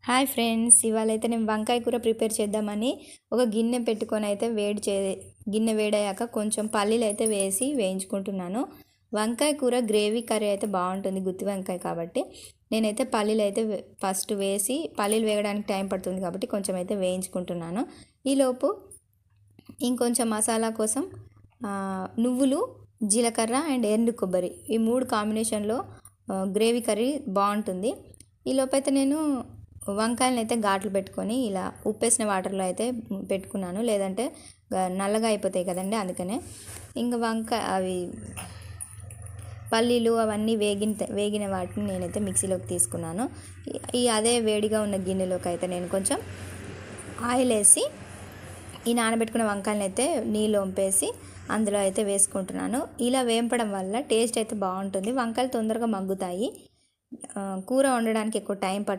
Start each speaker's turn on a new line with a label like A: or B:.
A: Hi friends, ఇవాళ అయితే నేను వంకాయ కూర ప్రిపేర్ చేద్దామని ఒక గిన్నె పెట్టుకొని అయితే గిన్నె వేడయ్యాక కొంచెం పల్లీలు అయితే వేసి వేయించుకుంటున్నాను. వంకాయ కూర గ్రేవీ కర్రీ అయితే బాగుంటుంది, గుత్తి వంకాయ కాబట్టి నేనైతే పల్లీలు అయితే ఫస్ట్ వేసి, పల్లీలు వేగడానికి టైం పడుతుంది కాబట్టి కొంచెం అయితే వేయించుకుంటున్నాను. ఈలోపు ఇంకొంచెం మసాలా కోసం నువ్వులు, జీలకర్ర అండ్ ఎండు కొబ్బరి, ఈ మూడు కాంబినేషన్లో గ్రేవీ కర్రీ బాగుంటుంది. ఈలోపైతే నేను వంకాయలను అయితే ఘాట్లు పెట్టుకొని ఇలా ఉప్పేసిన వాటర్లో అయితే పెట్టుకున్నాను, లేదంటే నల్లగా అయిపోతాయి కదండి, అందుకనే. ఇంకా అవి పల్లీలు అవన్నీ వేగిన వాటిని నేనైతే మిక్సీలోకి తీసుకున్నాను. అదే వేడిగా ఉన్న గిన్నెలోకి అయితే నేను కొంచెం ఆయిల్ వేసి ఈ నానబెట్టుకున్న వంకాయలను అయితే నీళ్ళు వంపేసి అందులో అయితే వేసుకుంటున్నాను. ఇలా వేంపడం వల్ల టేస్ట్ అయితే బాగుంటుంది, వంకాయలు తొందరగా మగ్గుతాయి, కూర వండడానికి ఎక్కువ టైం పట్టదు.